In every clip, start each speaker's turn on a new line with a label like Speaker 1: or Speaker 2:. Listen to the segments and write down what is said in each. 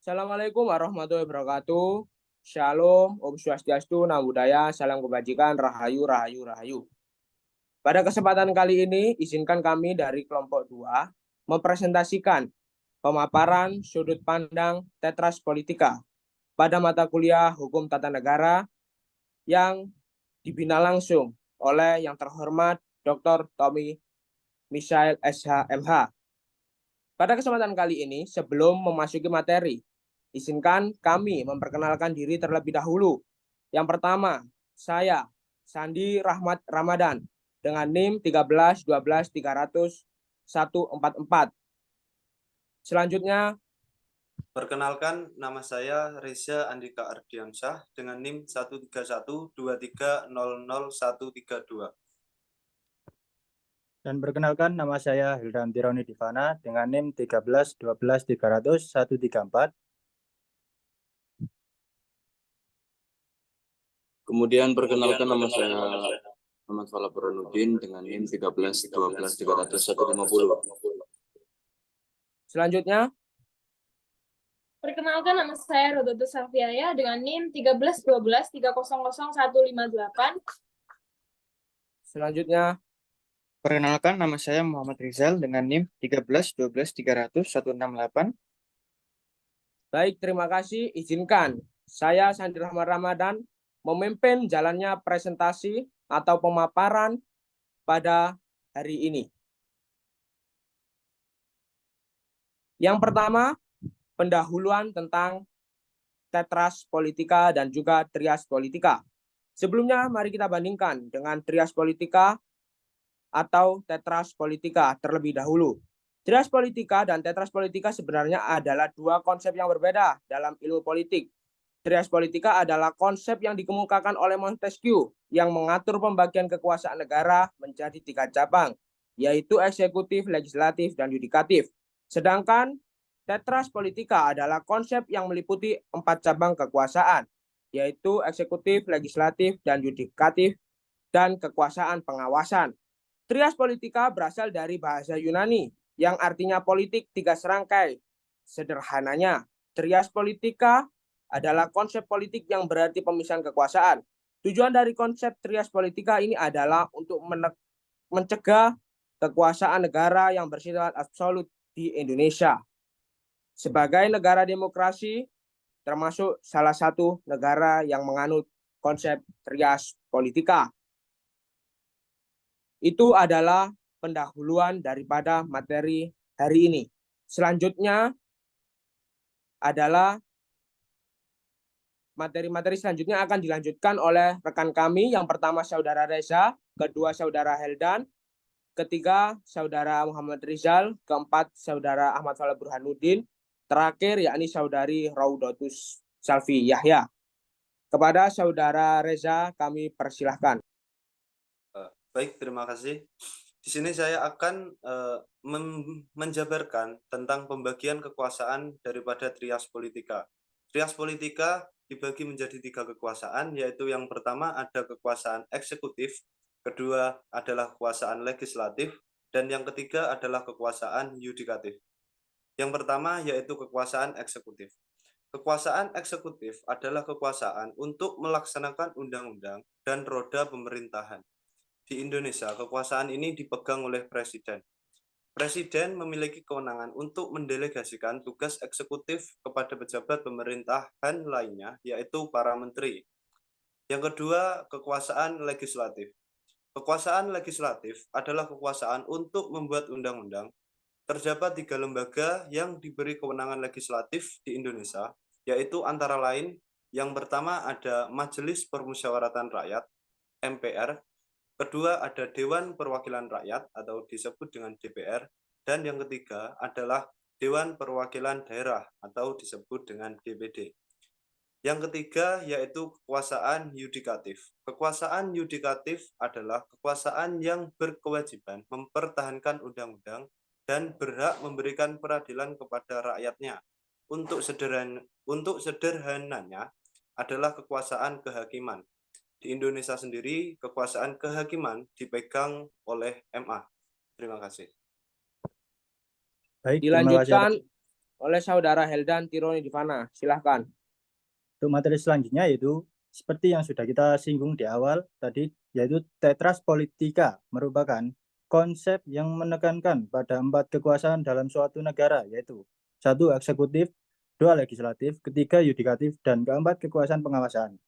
Speaker 1: Assalamualaikum warahmatullahi wabarakatuh. Shalom, Om Swastiastu, Namo Buddhaya, salam kebajikan, rahayu, rahayu, rahayu. Pada kesempatan kali ini, izinkan kami dari kelompok 2 mempresentasikan pemaparan sudut pandang Tetras Politika pada mata kuliah Hukum Tata Negara yang dibina langsung oleh yang terhormat Dr. Tommy Michael SH MH. Pada kesempatan kali ini, sebelum memasuki materi, izinkan kami memperkenalkan diri terlebih dahulu. Yang pertama, saya Sandi Rahmat Ramadan dengan NIM 13 12 300 144. Selanjutnya,
Speaker 2: Perkenalkan, nama saya Reza Andika Ardiansyah dengan NIM 13123000132.
Speaker 3: Dan perkenalkan, nama saya Hildan Tironi Divana dengan NIM 13 12 300 134.
Speaker 4: Kemudian perkenalkan, nama saya Ahmad Fala Burhanuddin dengan NIM 13 12 300 150.
Speaker 1: Selanjutnya,
Speaker 5: perkenalkan, nama saya Rodoto Safiaya dengan NIM 13 12 300 158.
Speaker 1: Selanjutnya,
Speaker 6: perkenalkan, nama saya Muhammad Rizal dengan NIM 13 12 300 168.
Speaker 1: Baik, terima kasih. Izinkan saya Sandi Rahmat Ramadan memimpin jalannya presentasi atau pemaparan pada hari ini. Yang pertama, pendahuluan tentang Tetras Politika dan juga Trias Politika. Sebelumnya, mari kita bandingkan dengan Trias Politika atau Tetras Politika terlebih dahulu. Trias Politika dan Tetras Politika sebenarnya adalah dua konsep yang berbeda dalam ilmu politik. Trias Politika adalah konsep yang dikemukakan oleh Montesquieu yang mengatur pembagian kekuasaan negara menjadi 3 cabang, yaitu eksekutif, legislatif, dan yudikatif. Sedangkan Tetras Politika adalah konsep yang meliputi 4 cabang kekuasaan, yaitu eksekutif, legislatif, dan yudikatif, dan kekuasaan pengawasan. Trias Politika berasal dari bahasa Yunani yang artinya politik 3 serangkai. Sederhananya, Trias Politika adalah konsep politik yang berarti pemisahan kekuasaan. Tujuan dari konsep Trias Politika ini adalah untuk mencegah kekuasaan negara yang bersifat absolut di Indonesia. Sebagai negara demokrasi, termasuk salah satu negara yang menganut konsep Trias Politika. Itu adalah pendahuluan daripada materi hari ini. Selanjutnya adalah materi-materi selanjutnya akan dilanjutkan oleh rekan kami. Yang pertama Saudara Reza, kedua Saudara Heldan, ketiga Saudara Muhammad Rizal, keempat Saudara Ahmad Fala Burhanuddin, terakhir yakni Saudari Raudatus Salvi Yahya. Kepada Saudara Reza kami persilahkan.
Speaker 2: Baik, terima kasih. Di sini saya akan menjabarkan tentang pembagian kekuasaan daripada Trias Politika. Trias Politika dibagi menjadi 3 kekuasaan, yaitu yang pertama ada kekuasaan eksekutif, kedua adalah kekuasaan legislatif, dan yang ketiga adalah kekuasaan yudikatif. Yang pertama yaitu kekuasaan eksekutif. Kekuasaan eksekutif adalah kekuasaan untuk melaksanakan undang-undang dan roda pemerintahan. Di Indonesia, kekuasaan ini dipegang oleh Presiden. Presiden memiliki kewenangan untuk mendelegasikan tugas eksekutif kepada pejabat pemerintahan lainnya, yaitu para menteri. Yang kedua, kekuasaan legislatif. Kekuasaan legislatif adalah kekuasaan untuk membuat undang-undang. Terdapat 3 lembaga yang diberi kewenangan legislatif di Indonesia, yaitu antara lain, yang pertama ada Majelis Permusyawaratan Rakyat, MPR, kedua ada Dewan Perwakilan Rakyat atau disebut dengan DPR, dan yang ketiga adalah Dewan Perwakilan Daerah atau disebut dengan DPD. Yang ketiga yaitu kekuasaan yudikatif. Kekuasaan yudikatif adalah kekuasaan yang berkewajiban mempertahankan undang-undang dan berhak memberikan peradilan kepada rakyatnya. Untuk sederhananya adalah kekuasaan kehakiman. Di Indonesia sendiri, kekuasaan kehakiman dipegang oleh MA. Terima kasih.
Speaker 3: Baik,
Speaker 1: Dilanjutkan oleh Saudara Heldan Tironi Divana. Silahkan.
Speaker 3: Untuk materi selanjutnya yaitu seperti yang sudah kita singgung di awal tadi, yaitu Tetras Politika merupakan konsep yang menekankan pada 4 kekuasaan dalam suatu negara, yaitu 1. Eksekutif, 2. Legislatif, 3. Yudikatif, dan 4. Kekuasaan pengawasan.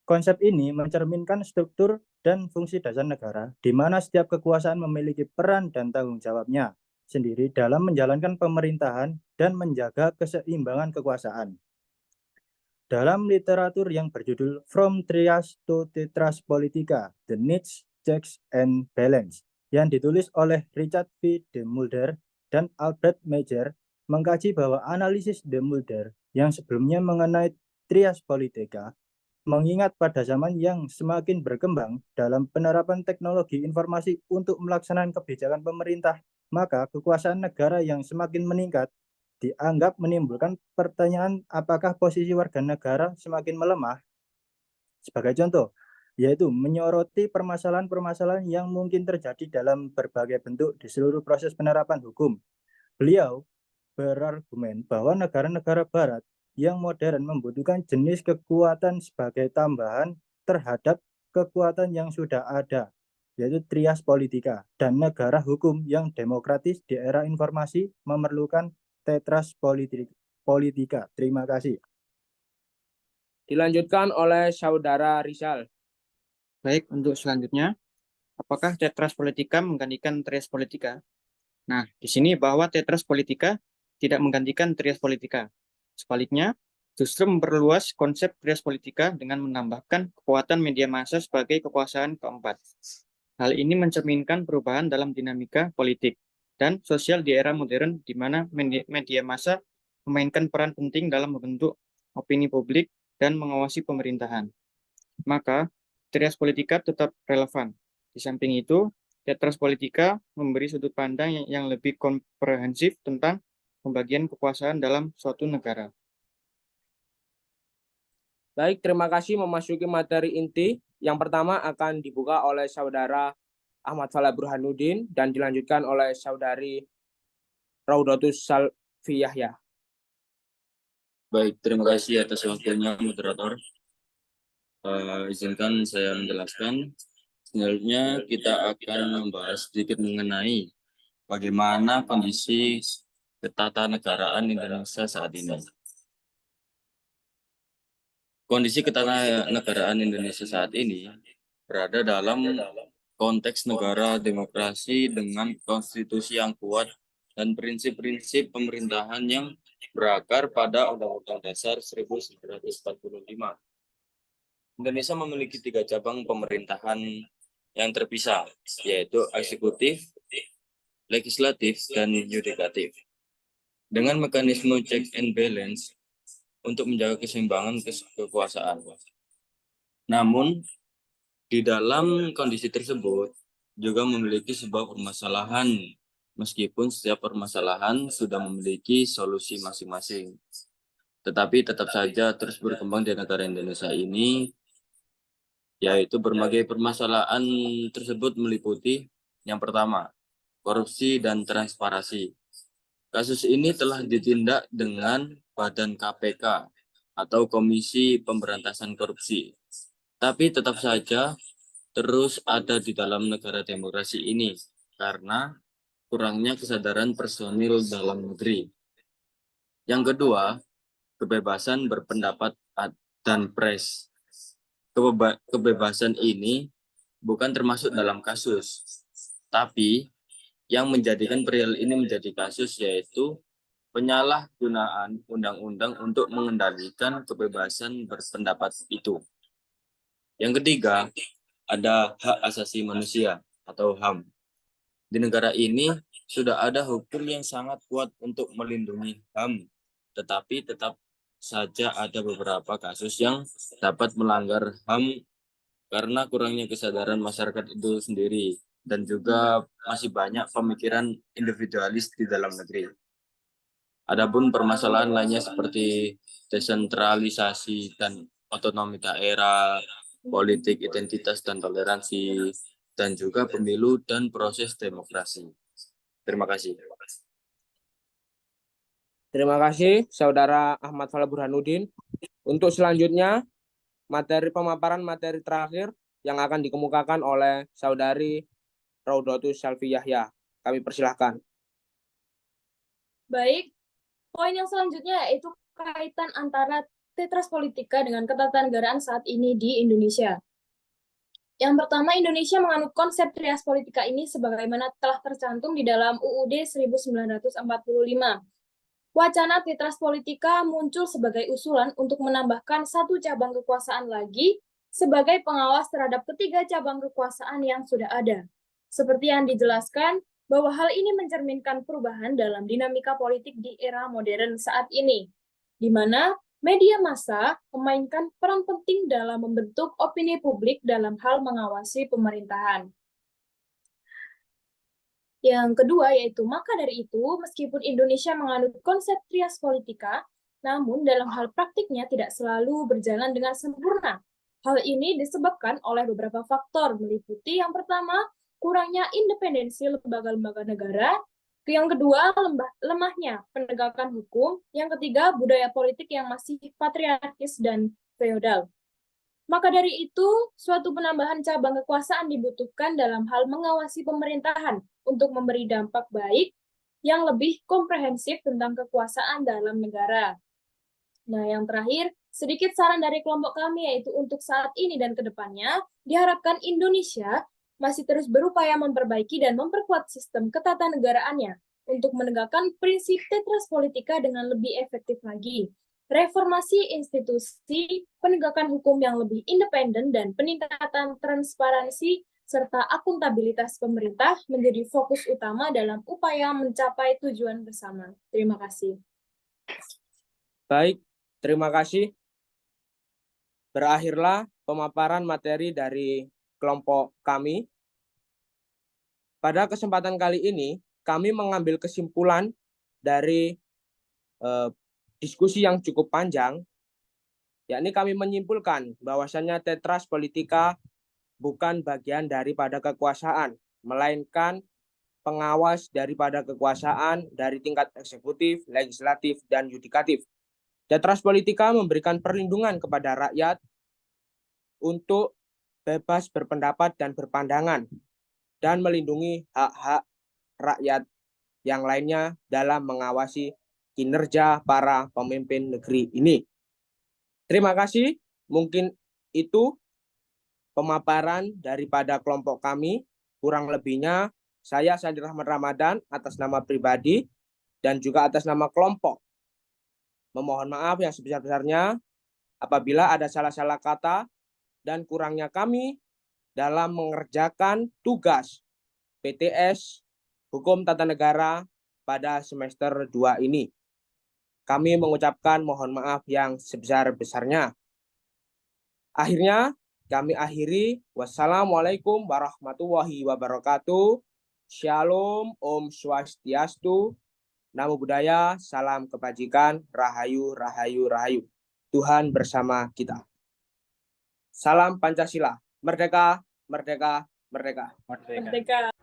Speaker 3: Konsep ini mencerminkan struktur dan fungsi dasar negara, di mana setiap kekuasaan memiliki peran dan tanggung jawabnya sendiri dalam menjalankan pemerintahan dan menjaga keseimbangan kekuasaan. Dalam literatur yang berjudul From Trias to Tetras Politica, The Needs, Checks, and Balance, yang ditulis oleh Richard V. de Mulder dan Albert Major, mengkaji bahwa analisis de Mulder yang sebelumnya mengenai Trias Politica mengingat pada zaman yang semakin berkembang dalam penerapan teknologi informasi untuk melaksanakan kebijakan pemerintah, maka kekuasaan negara yang semakin meningkat dianggap menimbulkan pertanyaan apakah posisi warga negara semakin melemah. Sebagai contoh, yaitu menyoroti permasalahan-permasalahan yang mungkin terjadi dalam berbagai bentuk di seluruh proses penerapan hukum. Beliau berargumen bahwa negara-negara barat yang modern membutuhkan jenis kekuatan sebagai tambahan terhadap kekuatan yang sudah ada, yaitu trias politika, dan negara hukum yang demokratis di era informasi memerlukan tetras politika. Terima kasih.
Speaker 1: Dilanjutkan oleh Saudara Rizal.
Speaker 6: Baik, untuk selanjutnya, apakah Tetras Politika menggantikan Trias Politika? Nah, di sini bahwa Tetras Politika tidak menggantikan Trias Politika. Sebaliknya, justru memperluas konsep Trias Politika dengan menambahkan kekuatan media massa sebagai kekuasaan keempat. Hal ini mencerminkan perubahan dalam dinamika politik dan sosial di era modern di mana media massa memainkan peran penting dalam membentuk opini publik dan mengawasi pemerintahan. Maka, Trias Politika tetap relevan. Di samping itu, Tetras Politika memberi sudut pandang yang lebih komprehensif tentang pembagian kekuasaan dalam suatu negara.
Speaker 1: Baik, terima kasih. Memasuki materi inti. Yang pertama akan dibuka oleh Saudara Ahmad Falah Burhanuddin dan dilanjutkan oleh Saudari Raudatus Salfi Yahya.
Speaker 4: Baik, terima kasih atas waktunya moderator. Izinkan saya menjelaskan. Selanjutnya kita akan membahas sedikit mengenai bagaimana kondisi ketatanegaraan Indonesia saat ini. Kondisi ketatanegaraan Indonesia saat ini berada dalam konteks negara demokrasi dengan konstitusi yang kuat dan prinsip-prinsip pemerintahan yang berakar pada Undang-Undang Dasar 1945. Indonesia memiliki 3 cabang pemerintahan yang terpisah, yaitu eksekutif, legislatif, dan yudikatif. Dengan mekanisme check and balance untuk menjaga keseimbangan kekuasaan. Namun, di dalam kondisi tersebut juga memiliki sebuah permasalahan, meskipun setiap permasalahan sudah memiliki solusi masing-masing. Tetapi tetap saja terus berkembang di negara Indonesia ini, yaitu berbagai permasalahan tersebut meliputi yang pertama, korupsi dan transparansi. Kasus ini telah ditindak dengan Badan KPK atau Komisi Pemberantasan Korupsi. Tapi tetap saja terus ada di dalam negara demokrasi ini karena kurangnya kesadaran personil dalam negeri. Yang kedua, kebebasan berpendapat dan pers. Kebebasan ini bukan termasuk dalam kasus, tapi yang menjadikan perihal ini menjadi kasus yaitu penyalahgunaan undang-undang untuk mengendalikan kebebasan berpendapat itu. Yang ketiga, ada hak asasi manusia atau HAM. Di negara ini sudah ada hukum yang sangat kuat untuk melindungi HAM, tetapi tetap saja ada beberapa kasus yang dapat melanggar HAM karena kurangnya kesadaran masyarakat itu sendiri dan juga masih banyak pemikiran individualis di dalam negeri. Adapun permasalahan lainnya seperti desentralisasi dan otonomi daerah, politik identitas dan toleransi, dan juga pemilu dan proses demokrasi. Terima kasih.
Speaker 1: Terima kasih Saudara Ahmad Fala Burhanuddin. Untuk selanjutnya, pemaparan materi terakhir yang akan dikemukakan oleh Saudari Raudatus Salfi Yahya. Kami persilahkan.
Speaker 5: Baik, poin yang selanjutnya yaitu kaitan antara Tetras Politika dengan ketatanegaraan saat ini di Indonesia. Yang pertama, Indonesia menganut konsep trias politika ini sebagaimana telah tercantum di dalam UUD 1945. Wacana Tetras Politika muncul sebagai usulan untuk menambahkan satu cabang kekuasaan lagi sebagai pengawas terhadap ketiga cabang kekuasaan yang sudah ada. Seperti yang dijelaskan, bahwa hal ini mencerminkan perubahan dalam dinamika politik di era modern saat ini, di mana media massa memainkan peran penting dalam membentuk opini publik dalam hal mengawasi pemerintahan. Yang kedua yaitu, maka dari itu, meskipun Indonesia menganut konsep trias politika, namun dalam hal praktiknya tidak selalu berjalan dengan sempurna. Hal ini disebabkan oleh beberapa faktor, meliputi yang pertama, kurangnya independensi lembaga-lembaga negara, yang kedua, lemahnya penegakan hukum, yang ketiga, budaya politik yang masih patriarkis dan feodal. Maka dari itu, suatu penambahan cabang kekuasaan dibutuhkan dalam hal mengawasi pemerintahan untuk memberi dampak baik yang lebih komprehensif tentang kekuasaan dalam negara. Nah, yang terakhir, sedikit saran dari kelompok kami yaitu untuk saat ini dan ke depannya, diharapkan Indonesia masih terus berupaya memperbaiki dan memperkuat sistem ketatanegaraannya untuk menegakkan prinsip Tetras Politika dengan lebih efektif lagi. Reformasi institusi, penegakan hukum yang lebih independen, dan peningkatan transparansi serta akuntabilitas pemerintah menjadi fokus utama dalam upaya mencapai tujuan bersama. Terima kasih.
Speaker 1: Baik, terima kasih. Berakhirlah pemaparan materi dari kelompok kami. Pada kesempatan kali ini, kami mengambil kesimpulan dari diskusi yang cukup panjang, yakni kami menyimpulkan bahwasannya Tetras Politika bukan bagian daripada kekuasaan, melainkan pengawas daripada kekuasaan dari tingkat eksekutif, legislatif, dan yudikatif. Tetras Politika memberikan perlindungan kepada rakyat untuk bebas berpendapat dan berpandangan, dan melindungi hak-hak rakyat yang lainnya dalam mengawasi kinerja para pemimpin negeri ini. Terima kasih. Mungkin itu pemaparan daripada kelompok kami. Kurang lebihnya, saya Sandi Rahmat Ramadan atas nama pribadi dan juga atas nama kelompok memohon maaf yang sebesar-besarnya apabila ada salah-salah kata dan kurangnya kami dalam mengerjakan tugas PTS Hukum Tata Negara pada semester 2 ini. Kami mengucapkan mohon maaf yang sebesar-besarnya. Akhirnya, kami akhiri. Wassalamualaikum warahmatullahi wabarakatuh. Shalom, Om Swastiastu, Namo Buddhaya, salam kebajikan, rahayu, rahayu, rahayu. Tuhan bersama kita. Salam Pancasila. Merdeka, merdeka, merdeka.
Speaker 5: Merdeka.